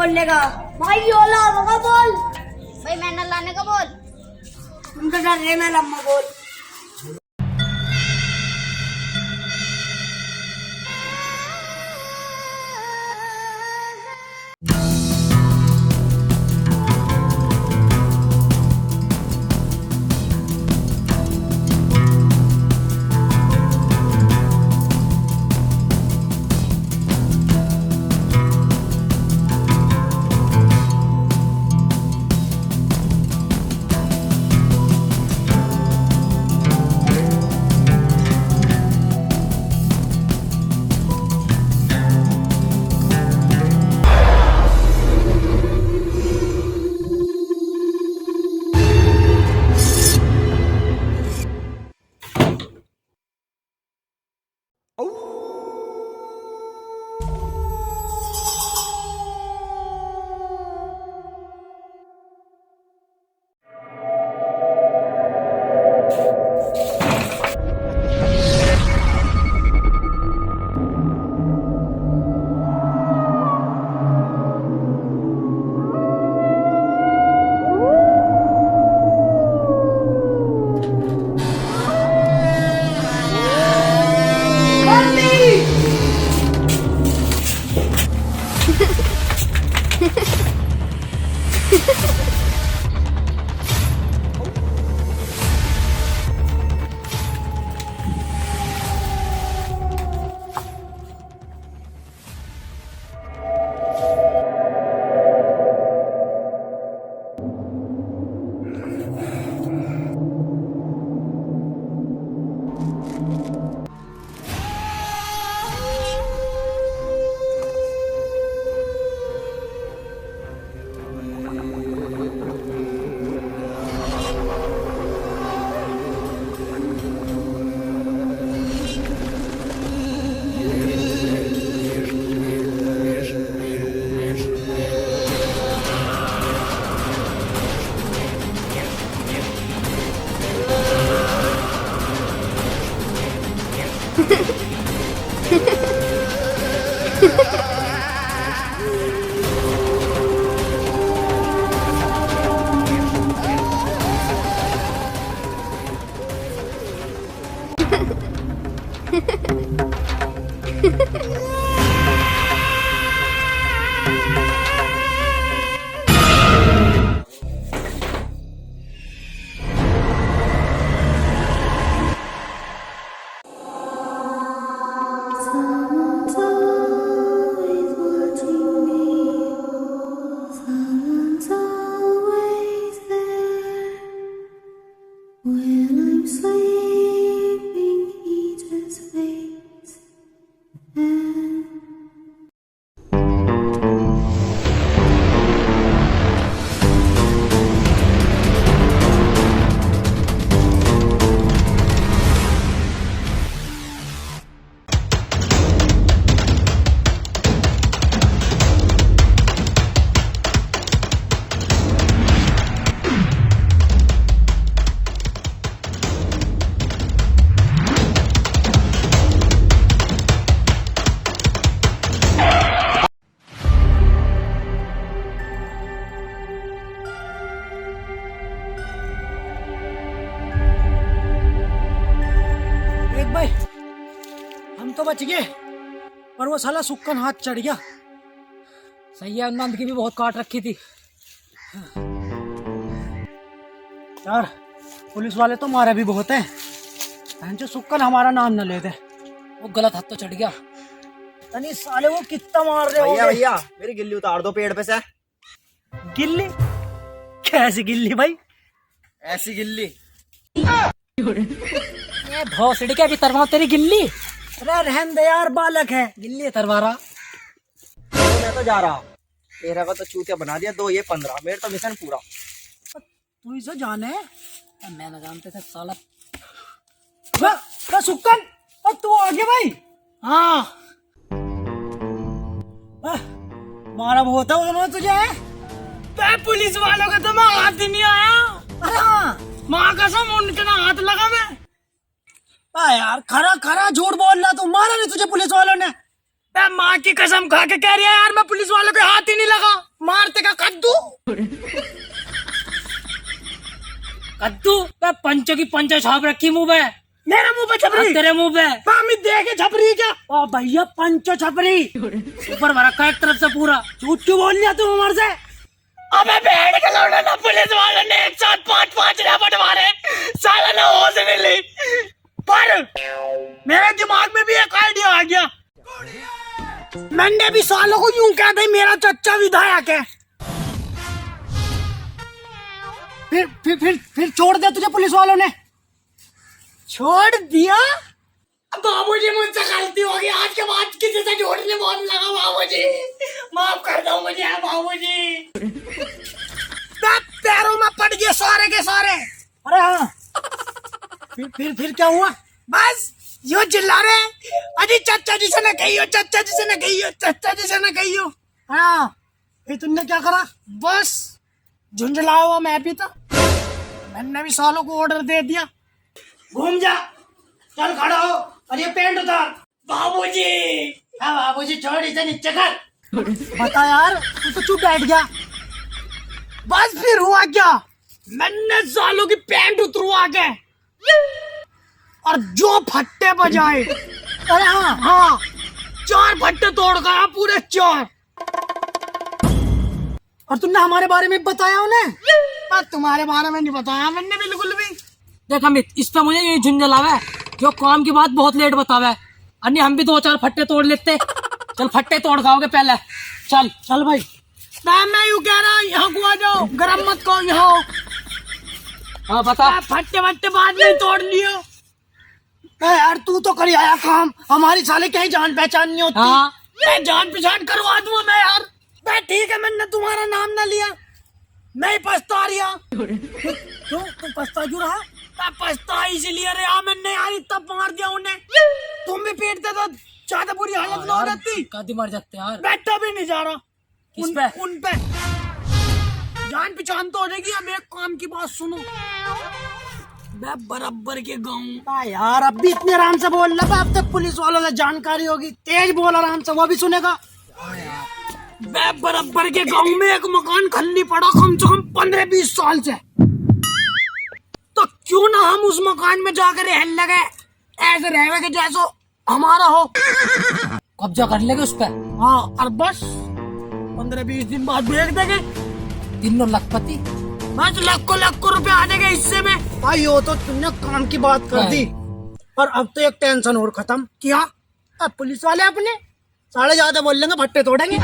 बोलने का। भाई ओला होगा बोल। भाई मैं न लाने का बोल। तुम तो डर रहे, मैं लम्बा बोल। Someone's always watching me. Someone's always there. When I'm sleeping, he just waits and देख भाई, हम तो बच गए पर वो साला सुक्कन हाथ चढ़ गया। सही है, नंद की भी बहुत काट रखी थी। यार पुलिस वाले तो मारे भी बहुत हैं, जो सुक्कन हमारा नाम न लेते। वो गलत हाथ तो चढ़ गया। तनी साले वो कितना मार रहे भैया हो। भैया मेरी गिल्ली उतार दो पेड़ पे से। गिल्ली? कैसी गिल्ली भाई? ऐसी गिल्ली। ये भौसड़ी क्या भी तरवा तेरी गिल्ली। अरे रहन दे यार, बालक है। गिल्ली तरवा रहा। तो मैं तो जा रहा, तेरा का तो चूतिया बना दिया। 2 ये 15, मेरा तो मिशन पूरा। तू इसे जाने? मैं न जानते थे साला। सुक्कन तू आ गया भाई? हाँ मारा बहुत है उन्होंने तुझे। पुलिस वालों का तो मैं हाथ ही नहीं आया। अरे हाँ, माँ कसम उनके ना हाथ लगा मैं। यार खरा खरा झूठ बोल रहा तू। मारा नहीं तुझे पुलिस वालों ने? मैं माँ की कसम खा के कह रही है यार, मैं पुलिस वालों के हाथ ही नहीं लगा। मारते का कद्दू कद्दू, मैं पंचों की पंचो छाप रखी मुंह पे। मेरे मुंह पे छपरी, तेरे मुंह पे मामी देखे छपरी क्या? ओ भैया पंचो छपरी ऊपर भरका एक तरफ से पूरा। झूठ क्यों बोल लिया तुम हमारे से? अबे भेड़ के लौड़ा ना, पुलिस वालों ने एक साथ 5-5 रैपट मारे, साला ना होश नहीं ली। पर मेरे दिमाग में भी एक आइडिया आ गया। मैंने भी सालों को यूं कहा था मेरा चच्चा विधायक है। फिर छोड़ दिया तुझे पुलिस वालों ने? छोड़ दिया? बाबूजी मुझसे गलती हो गई, आज के बाद किसी से झूठने बहुत लगा। बाबूजी माफ कर दो मुझे बाबूजी। पैरों में पड़ गए सारे के सारे। अरे हाँ, फिर क्या हुआ? बस यो चिल्ला रहे, अजी चाचा जी से न कहियो, चाचा जी से न कहियो, चाचा जी से न कहियो। हाँ, फिर तुमने क्या करा? बस झुंझला हुआ मैं भी था। मैंने भी सालों को ऑर्डर दे दिया, घूम जा, चल खड़ा हो और ये पैंट उतार। बाबूजी हाँ बाबूजी, छोड़ इसे नीचे कर। बता यार, तू तो चुप बैठ गया। बस फिर हुआ क्या, मैंने सालों की पैंट उतरवा के और जो फट्टे बजाए, अरे हाँ, हाँ 4 फट्टे तोड़ गया, पूरे 4। और तुमने हमारे बारे में बताया उन्हें? तुम्हारे बारे में नहीं बताया मैंने बिल्कुल भी। देख अमित, इस पे मुझे ये झुंझलावा है, जो काम की बात बहुत लेट बतावा है। अन्य हम भी 2-4 फट्टे तोड़ लेते। चल फट्टे तोड़ खाओगे पहले, चल चल भाई। मैं यूँ कह रहा, यहाँ को आ जाओ, गरम मत कहो, यहाँ हाँ बता। फट्टे वट्टे बाद में तोड़ लियो। यार तू तो कर आया काम, हमारी साले कहीं जान पहचान नहीं होती। हाँ मैं जान पहचान करवा दूंगा मैं यार। मैं ठीक है, मैंने तुम्हारा नाम ना लिया, मैं पछता रहा। क्यों तुम पछता क्यों रहा? मैं पछता इसलिए रहा, मैंने यार इतना मार दिया उन्हें। तुम भी पीटते तो ज्यादा बुरी हालत ना हो जाती। कादी मर जाते यार। बैठा भी नहीं जा रहा। किस पे? उन पे जान पहचान तो हो जाएगी। अब एक काम की बात सुनो, मैं बराबर के गाँव। यार अब भी इतने आराम से बोल रहा, अब तक पुलिस वालों से जानकारी होगी। तेज बोल आराम से, वो भी सुनेगा। मैं बराबर के गांव में एक मकान खाली पड़ा कम से कम 15-20 साल से। तो क्यों ना हम उस मकान में जाकर रहने लगे, ऐसे रहे कि जैसो हमारा हो। कब्जा कर लेंगे उस पर। हाँ, और बस 15-20 दिन बाद बेच देंगे। 3 लखपति, बस लाखों रुपए आ जाएंगे हिस्से में। भाई वो तो तुमने काम की बात कर दी, पर अब तो एक टेंशन और खत्म। क्या? अब पुलिस वाले अपने साले ज्यादा बोल लेंगे, भट्टे तोड़ेंगे।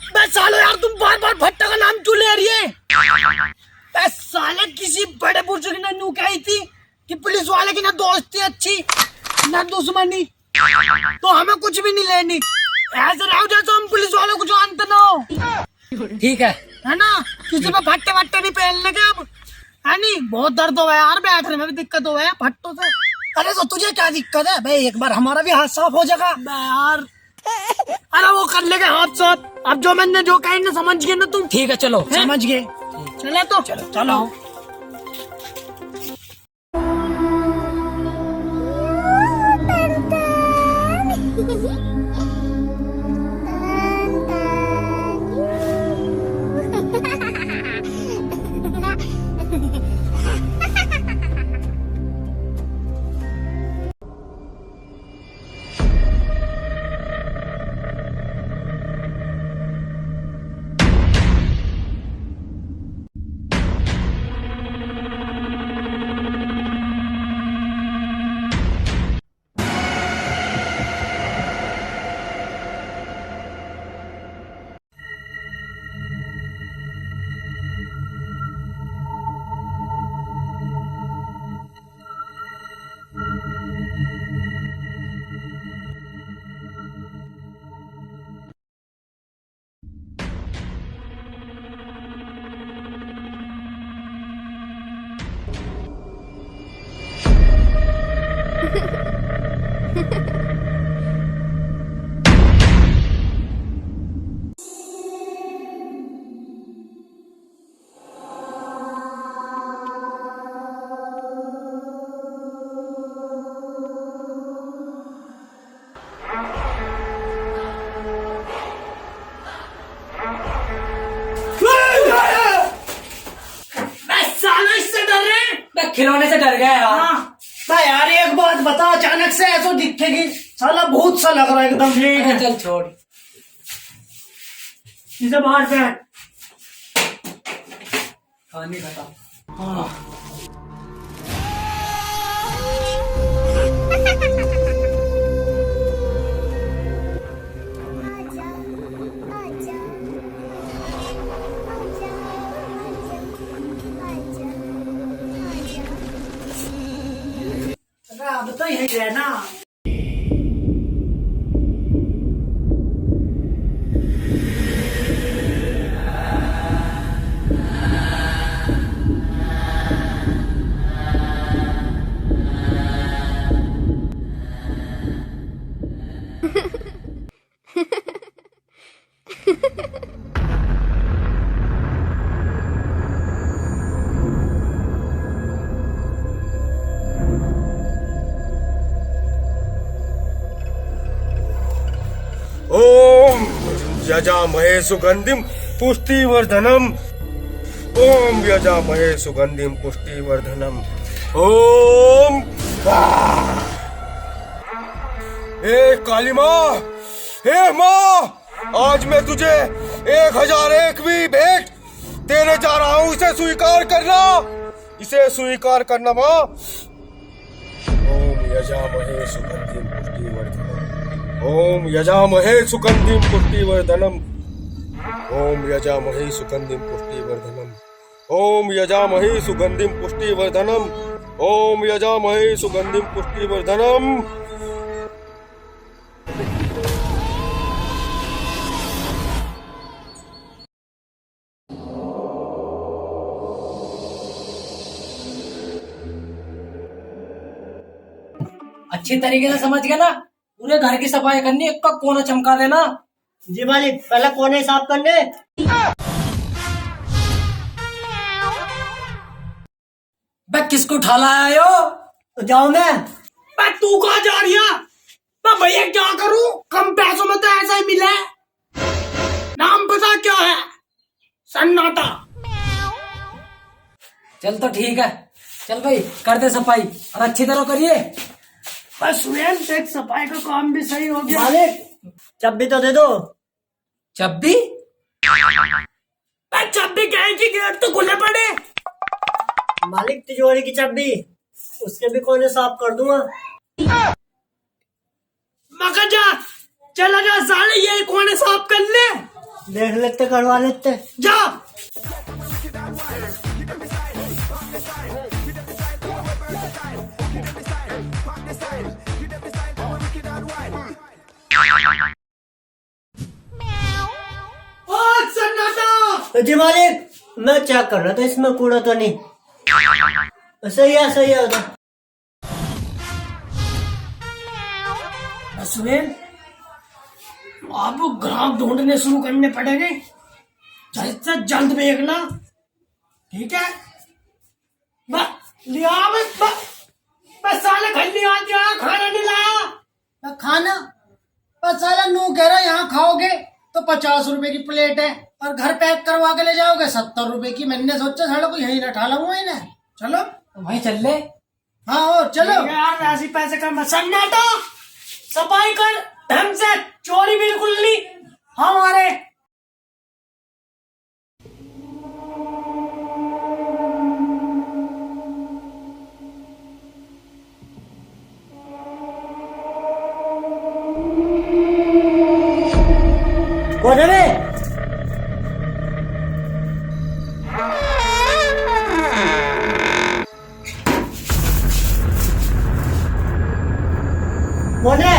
बस सालो यार, तुम बार-बार भट्टा का नाम क्यों ले रही है? बस साले किसी बड़े बुजुर्ग ने नू कही थी कि पुलिस वाले की ना दोस्ती अच्छी ना दुश्मनी, तो हमें कुछ भी नहीं लेनी। ऐसे रहो जैसे हम पुलिस वालों को जानते ना हो। ठीक है ना? किसी पे भट्टे वट्टे नहीं पहनने के अब, है नहीं? बहुत दर्द हो गया यार, बैठने में भी दिक्कत हो गया भट्टों से। अरे तो तुझे क्या दिक्कत है भाई? एक बार हमारा भी हाथ साफ हो जाएगा। यार अरे वो कर लेंगे हाथ साथ। अब जो मैंने जो कही ना, समझ गए ना तुम? ठीक है चलो। समझ गए। चले तो चलो। से डर गया यार। ना यार एक बात बता, अचानक से ऐसा दिखेगी, साला भूत सा लग रहा है एकदम। अरे चल छोड़। इसे बाहर बैठ। कहानी खत्म। हाँ अब तो यही है ना। ओम यजामहे सुगंधिम पुष्टिवर्धनम। ओम यजामहे सुगंधिम पुष्टिवर्धनम। ओम हे काली माँ, हे माँ, आज मैं तुझे 1001 भेंट देने जा रहा हूँ। इसे स्वीकार करना, इसे स्वीकार करना माँ। ओम यजामहे सुगंधिम पुष्टिवर्धनम। ओम यजामहे सुगंधिम पुष्टिवर्धनम। ओम यजामहे सुगंधिम पुष्टिवर्धनम। ओम यजामहे सुगंधिम पुष्टिवर्धनम। ओम यजामहे सुगंधिम पुष्टिवर्धनम। अच्छी तरीके से समझ गया ना? पूरे घर की सफाई करनी, एक का कोना चमका देना। जी मालिक, पहले कोने साफ करने। बे किसको उठा लाया हो? तो जाओ मैं। बे तू कहाँ जा रही है? बे भैया क्या करूं, कम पैसों में तो ऐसा ही मिला है। नाम पता क्या है? सन्नाटा। चल तो ठीक है, चल भाई कर दे सफाई और अच्छी तरह करिए। बस सुरेन, देख सफाई का काम भी सही हो गया। मालिक चाबी तो दे दो। चब्बी? चाबी क्या है कि गेट तो खुले पड़े। मालिक तिजोरी की चाबी, उसके भी कोने साफ कर दूंगा। मगर जा, चला जा साले, ये कोने साफ कर ले। देख लेते, करवा लेते। जा। तो जी मालिक, मैं चेक कर रहा था इसमें कूड़ा तो नहीं। सही है, सही है उधर। सुरेन, आप ग्राहक ढूंढने शुरू करने पड़ेंगे, जल्द से जल्द भेजना, ठीक है? लिया बस साले घर लिया दिया, खाना नहीं लाया। खाना बस साला नू कह रहा यहाँ खाओगे तो 50 रुपए की प्लेट है, और घर पैक करवा के ले जाओगे 70 रुपए की। मैंने सोचा साला को यही ना ठा लाऊंगा इन्हें। चलो भाई चल ले। हाँ और चलो यार, ऐसी पैसे का सन्नाटा। सफाई कर ढंग से, चोरी बिल्कुल नहीं हमारे। कौन है रे? कौन है?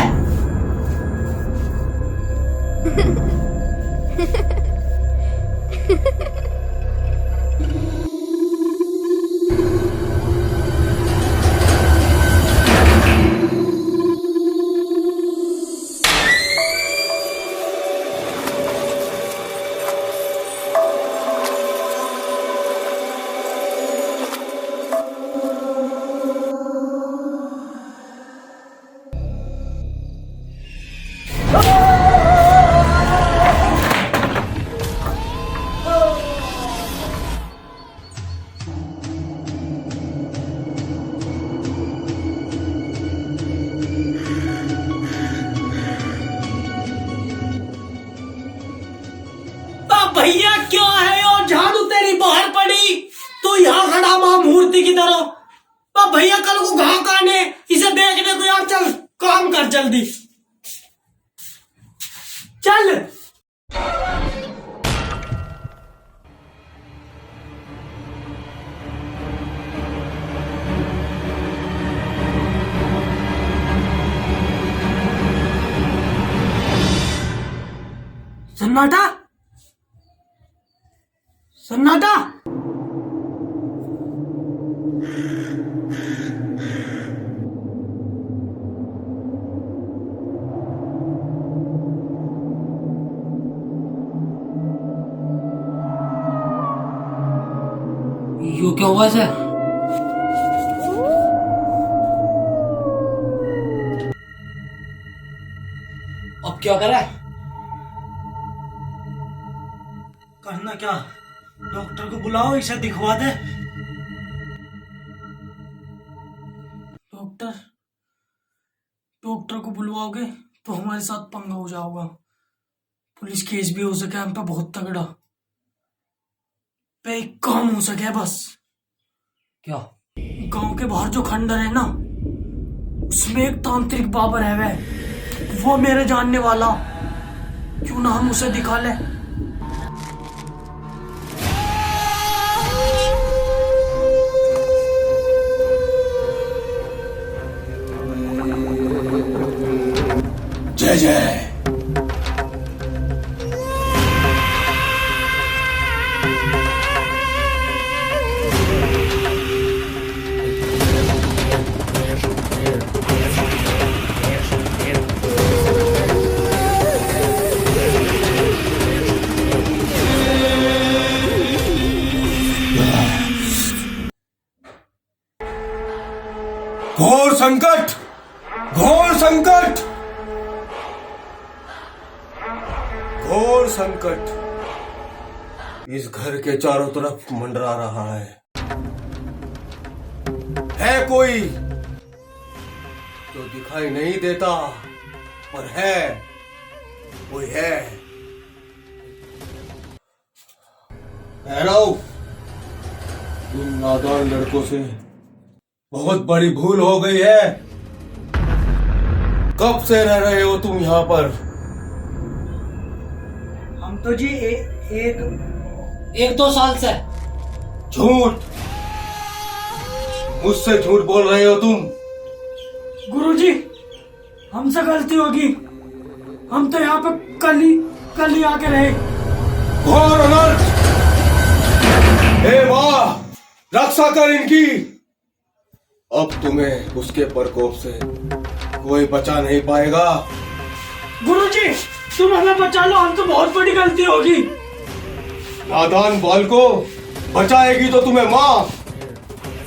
माँ मूर्ति की तरह। अब भैया कल को घाव काने इसे देखने को यार, चल काम कर जल्दी चल। सन्नाटा सन्नाटा। यो क्या हुआ सर? अब क्या करा? करना क्या, डॉक्टर को बुलाओ, इसे दिखवा दे। डॉक्टर को बुलवाओगे तो हमारे साथ पंगा हो जाओगा, पुलिस केस भी हो सके हम पे बहुत तगड़ा। पे एक काम हो सके बस। क्या? गांव के बाहर जो खंडर है ना, उसमें एक तांत्रिक बाबर है, वो मेरे जानने वाला, क्यों ना हम उसे दिखा ले। जय जय। घोर संकट, घोर संकट, घोर संकट इस घर के चारों तरफ मंडरा रहा है कोई जो दिखाई नहीं देता, पर है, कोई है। ठहराओ, इन नादान लड़कों से बहुत बड़ी भूल हो गई है। कब से रह रहे हो तुम यहाँ पर? हम तो जी एक दो साल से। झूठ, मुझसे झूठ बोल रहे हो तुम। गुरुजी, हमसे गलती होगी, हम तो यहाँ पे कल ही आके रहे। घोर अनर्थ, हे माँ रक्षा कर इनकी। अब तुम्हें उसके प्रकोप से कोई बचा नहीं पाएगा। गुरुजी, तुम हमें बचा लो, हम तो बहुत बड़ी गलती होगी। नादान बाल को बचाएगी तो तुम्हें माँ,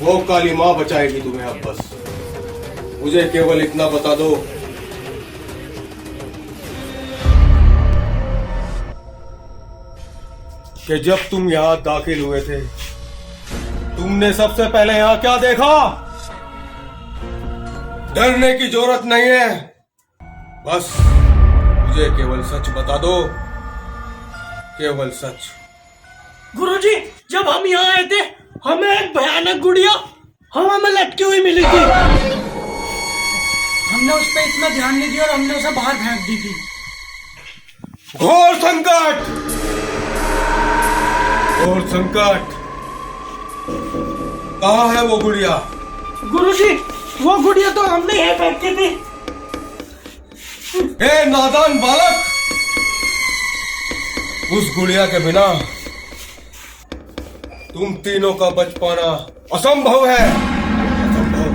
वो काली माँ बचाएगी तुम्हें। अब बस मुझे केवल इतना बता दो, कि जब तुम यहाँ दाखिल हुए थे, तुमने सबसे पहले यहाँ क्या देखा? डरने की जरूरत नहीं है, बस मुझे केवल सच बता दो, केवल सच। गुरुजी, जब हम यहाँ आए थे, हमें एक भयानक गुड़िया हवा में लटकी हुई मिली थी। हमने उस पर इतना ध्यान नहीं दिया और हमने उसे बाहर फेंक दी थी। घोर संकट, घोर संकट। कहाँ है वो गुड़िया? गुरुजी, वो गुड़िया तो हमने यहीं फेंकी थी। हे नादान बालक, उस गुड़िया के बिना तुम तीनों का बच पाना असंभव है, असंभव।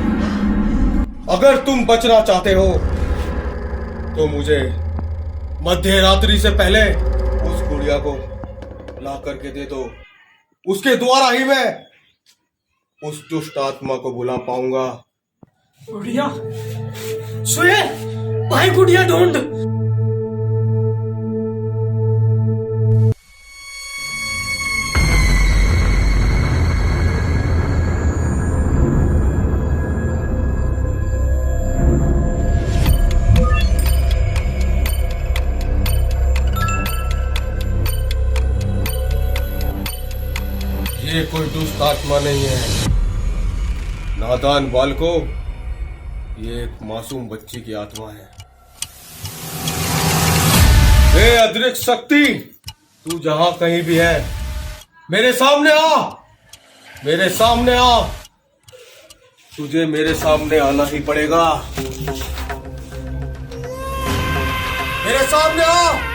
अगर तुम बचना चाहते हो तो मुझे मध्य रात्रि से पहले उस गुड़िया को ला करके दे दो। उसके द्वारा ही मैं उस दुष्ट आत्मा को बुला पाऊंगा। गुड़िया सुए भाई, गुड़िया ढूंढ। ये कोई दुष्ट आत्मा नहीं है नादान बालको, ये एक मासूम बच्ची की आत्मा है। हे अतिरिक्त शक्ति, तू जहां कहीं भी है मेरे सामने आ, मेरे सामने आ, तुझे मेरे सामने आना ही पड़ेगा। मेरे सामने आ।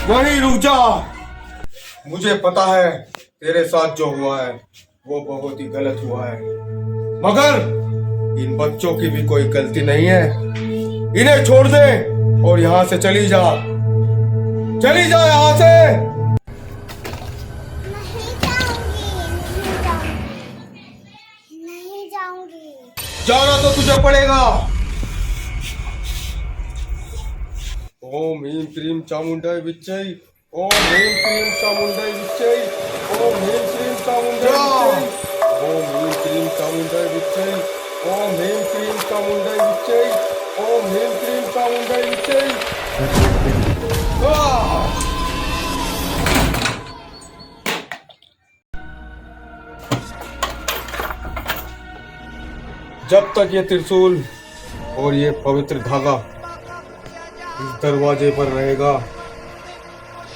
वहीं रुक जा, मुझे पता है तेरे साथ जो हुआ है वो बहुत ही गलत हुआ है, मगर इन बच्चों की भी कोई गलती नहीं है। इन्हें छोड़ दे और यहाँ से चली जा, चली जा यहाँ से। नहीं जाऊंगी। जाना तो तुझे पड़ेगा। ओम ह्रीं क्रीं चामुंडाय विच्चै, ओम ह्रीं क्रीं चामुंडाय विच्चै, ओम ह्रीं क्रीं चामुंडाय विच्चै, ओम ह्रीं क्रीं चामुंडाय विच्चै, ओम ह्रीं क्रीं चामुंडाय विच्चै, ओम ह्रीं क्रीं चामुंडाय विच्चै। जब तक ये त्रिशूल और ये पवित्र धागा इस दरवाजे पर रहेगा,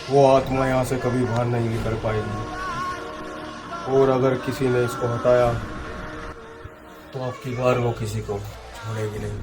वो आत्मा यहाँ से कभी बाहर नहीं निकल पाएगी। और अगर किसी ने इसको हटाया तो आपकी बार वो किसी को छोड़ेगी नहीं।